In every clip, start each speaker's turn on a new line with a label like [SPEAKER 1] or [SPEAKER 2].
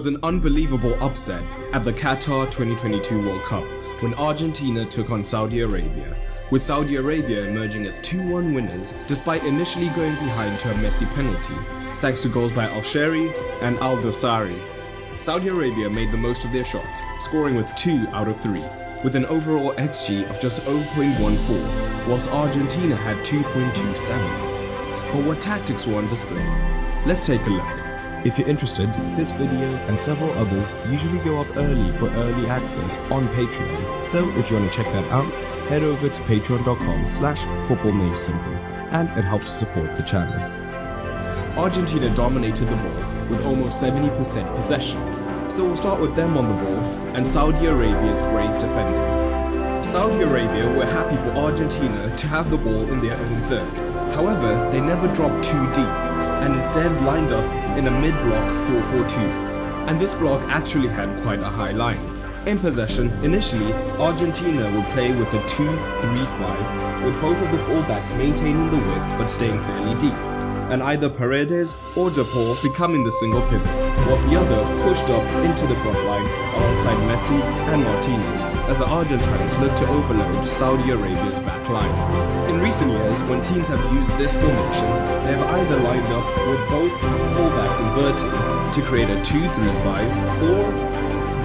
[SPEAKER 1] was an unbelievable upset at the QATAR 2022 World Cup when Argentina took on Saudi Arabia, with Saudi Arabia emerging as 2-1 winners despite initially going behind to a Messi penalty, thanks to goals by Al-Shehri and Al-Dosari. Saudi Arabia made the most of their shots, scoring with 2 out of 3, with an overall XG of just 0.14, whilst Argentina had 2.27. But what tactics were on display? Let's take a look. If you're interested, this video and several others usually go up early for early access on Patreon, so if you want to check that out, head over to patreon.com/footballmadesimple, and it helps support the channel. Argentina dominated the ball with almost 70% possession, so we'll start with them on the ball and Saudi Arabia's brave defending. Saudi Arabia were happy for Argentina to have the ball in their own third. However, they never dropped too deep and instead lined up in a mid-block 4-4-2, and this block actually had quite a high line. In possession, initially, Argentina would play with a 2-3-5, with both of the fullbacks maintaining the width but staying fairly deep, and either Paredes or De Paul becoming the single pivot, whilst the other pushed up into the front line alongside Messi and Martinez, as the Argentines looked to overload Saudi Arabia's back line. In recent years, when teams have used this formation, they have either lined up with both fullbacks inverted to create a 2-3-5, or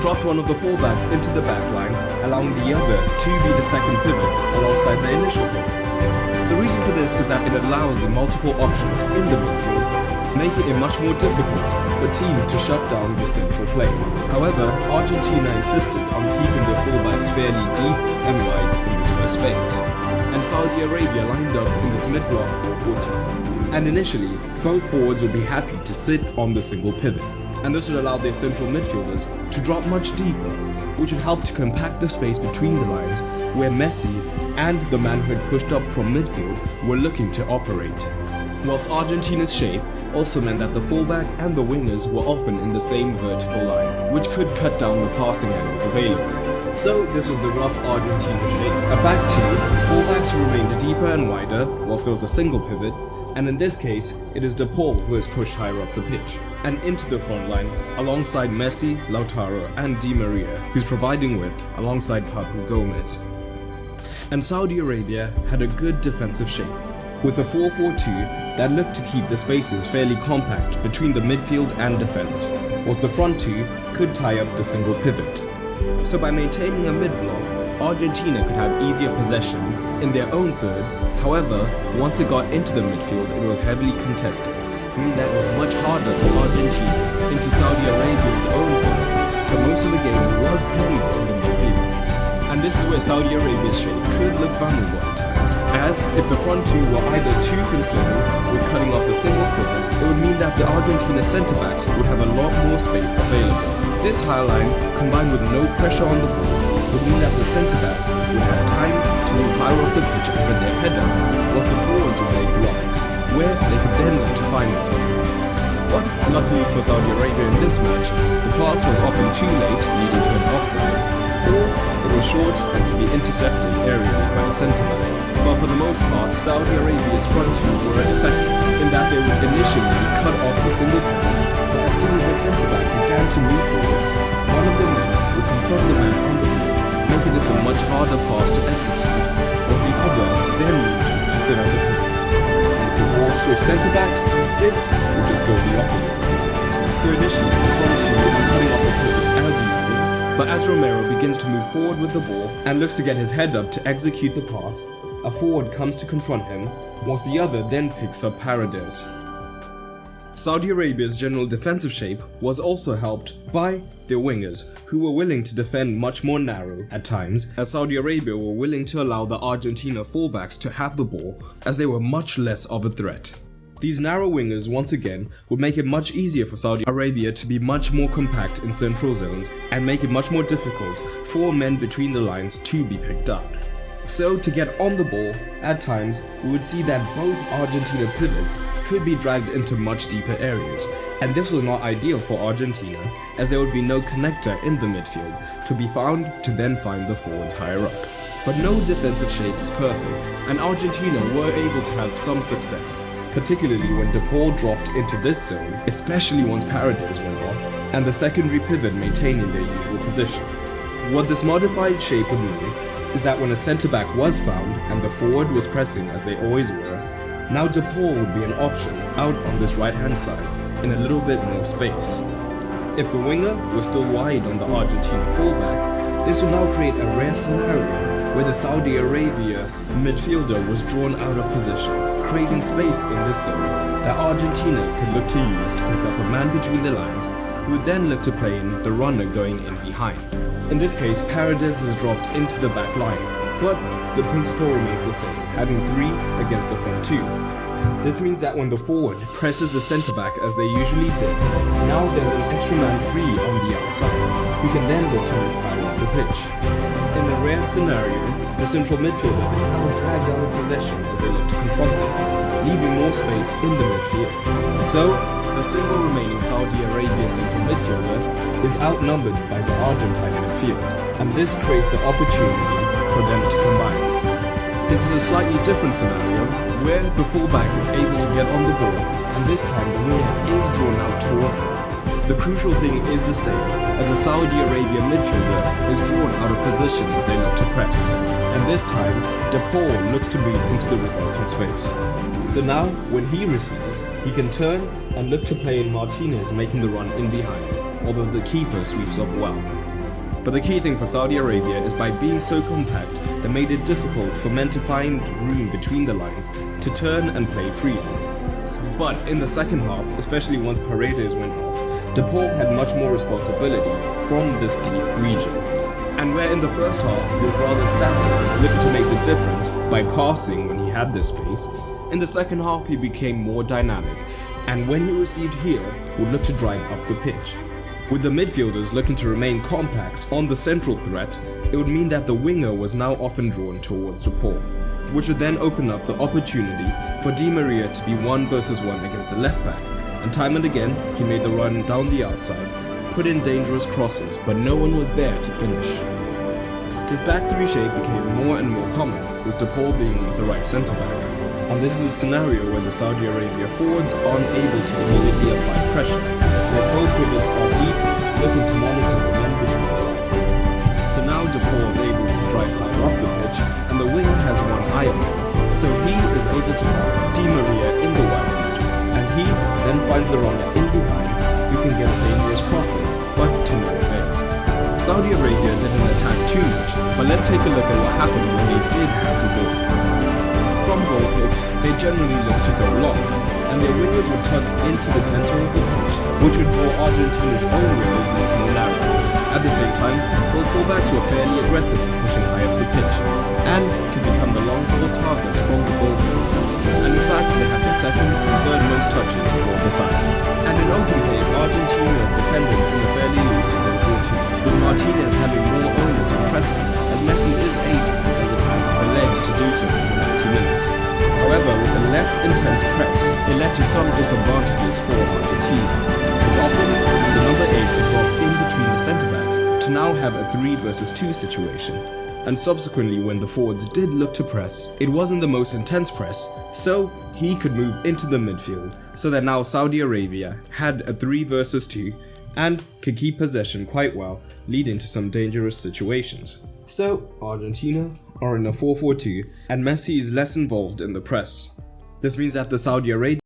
[SPEAKER 1] dropped one of the fullbacks into the back line, allowing the other to be the second pivot alongside the initial pivot. The reason for this is that it allows multiple options in the midfield, making it much more difficult for teams to shut down the central play. However, Argentina insisted on keeping their fullbacks fairly deep and wide in this first phase, and Saudi Arabia lined up in this mid-block 4-4-2. And initially, both forwards would be happy to sit on the single pivot, and this would allow their central midfielders to drop much deeper, which would help to compact the space between the lines where Messi and the man who had pushed up from midfield were looking to operate. Whilst Argentina's shape also meant that the fullback and the wingers were often in the same vertical line, which could cut down the passing angles available. So this was the rough Argentina shape. A back two, fullbacks who remained deeper and wider whilst there was a single pivot, and in this case, it is De Paul who is pushed higher up the pitch and into the front line alongside Messi, Lautaro and Di Maria, who's providing width alongside Papu Gomez. And Saudi Arabia had a good defensive shape, with a 4-4-2 that looked to keep the spaces fairly compact between the midfield and defense, whilst the front two could tie up the single pivot. So by maintaining a mid-block, Argentina could have easier possession in their own third. However, once it got into the midfield, it was heavily contested, meaning that it was much harder for Argentina into Saudi Arabia's own third, so most of the game was played in the midfield. And this is where Saudi Arabia's shape could look vulnerable at times, as if the front two were either too concerned with cutting off the single pivot, it would mean that the Argentina centre-backs would have a lot more space available. This high line, combined with no pressure on the ball, would mean that the centre-backs would have time to move higher up the pitch and get their header, whilst the forwards would lay dropped, where they could then look to find them. But luckily for Saudi Arabia in this match, the pass was often too late, leading to an offside, or it was short and could be intercepted aerially by a centre-back. But for the most part, Saudi Arabia's front two were effective in that they would initially cut off the single pivot, but as soon as the centre-back began to move forward, one of the men would confront the man on the ball, making this a much harder pass to execute, whilst the other then moved to sit on the pivot. And if the ball switched centre-backs, this would just go the opposite. So initially, the front two would be cutting off the pivot as usual, but as Romero begins to move forward with the ball and looks to get his head up to execute the pass, a forward comes to confront him, whilst the other then picks up Paredes. Saudi Arabia's general defensive shape was also helped by their wingers, who were willing to defend much more narrow at times, as Saudi Arabia were willing to allow the Argentina fullbacks to have the ball, as they were much less of a threat. These narrow wingers once again would make it much easier for Saudi Arabia to be much more compact in central zones and make it much more difficult for men between the lines to be picked up. So to get on the ball, at times, we would see that both Argentina pivots could be dragged into much deeper areas, and this was not ideal for Argentina, as there would be no connector in the midfield to be found to then find the forwards higher up. But no defensive shape is perfect, and Argentina were able to have some success, particularly when De Paul dropped into this zone, especially once Paredes went off, and the secondary pivot maintaining their usual position. What this modified shape would mean is that when a centre-back was found and the forward was pressing as they always were, now De Paul would be an option out on this right-hand side in a little bit more space. If the winger was still wide on the Argentina fullback, this would now create a rare scenario where the Saudi Arabia's midfielder was drawn out of position, creating space in this zone that Argentina could look to use to pick up a man between the lines, who would then look to play in the runner going in behind. In this case, Paredes has dropped into the back line, but the principle remains the same, having 3 against the front 2. This means that when the forward presses the centre-back as they usually did, now there's an extra man free on the outside, who can then look to move higher up the pitch. In the rare scenario, the central midfielder is now dragged out of possession as they look to confront them, leaving more space in the midfield. So, the single remaining Saudi Arabia central midfielder is outnumbered by the Argentine midfield, and this creates the opportunity for them to combine. This is a slightly different scenario where the fullback is able to get on the ball, and this time the winger is drawn out towards them. The crucial thing is the same, as the Saudi Arabia midfielder is drawn out of position as they look to press, and this time De Paul looks to move into the resulting space. So now, when he receives, he can turn and look to play in Martinez making the run in behind, although the keeper sweeps up well. But the key thing for Saudi Arabia is by being so compact that made it difficult for men to find room between the lines to turn and play freely. But in the second half, especially once Paredes went off, De Paul had much more responsibility from this deep region. And where in the first half he was rather static, looking to make the difference by passing when he had this space, in the second half he became more dynamic, and when he received here, would look to drive up the pitch. With the midfielders looking to remain compact on the central threat, it would mean that the winger was now often drawn towards De Paul, which would then open up the opportunity for Di Maria to be 1 versus 1 against the left back, and time and again he made the run down the outside, put in dangerous crosses, but no one was there to finish. This back 3 shape became more and more common, with De Paul being the right centre back. And this is a scenario where the Saudi Arabia forwards aren't able to immediately apply pressure, whereas both pivots are deep, looking to monitor the men between the lines. So now De Paul is able to drive higher up the pitch, and the winger has one eye on him, so he is able to find Di Maria in the wide region, and he then finds the runner in behind, who can get a dangerous crossing, but to no avail. Saudi Arabia didn't attack too much, but let's take a look at what happened when they did have the ball. From goal kicks, they generally look to go long, and their wingers would tuck into the centre of the pitch, which would draw Argentina's own wingers much more narrow. At the same time, both fullbacks were fairly aggressive in pushing high up the pitch, and could become the long ball targets from the ball field. And in fact, they had the second and third most touches for the side. And in open play, Argentina defended in a fairly loose 4-4-2, with Martinez having more onus on pressing, as Messi is aging and doesn't have the legs to do so for 90 minutes. However, with the less intense press, it led to some disadvantages for Argentina, as often the number 8 could drop in between the centre-backs to now have a 3 versus 2 situation. And subsequently, when the forwards did look to press, it wasn't the most intense press, so he could move into the midfield, so that now Saudi Arabia had a 3 versus 2 and could keep possession quite well, leading to some dangerous situations. So, Argentina are in a 4-4-2, and Messi is less involved in the press. This means that the Saudi Arabia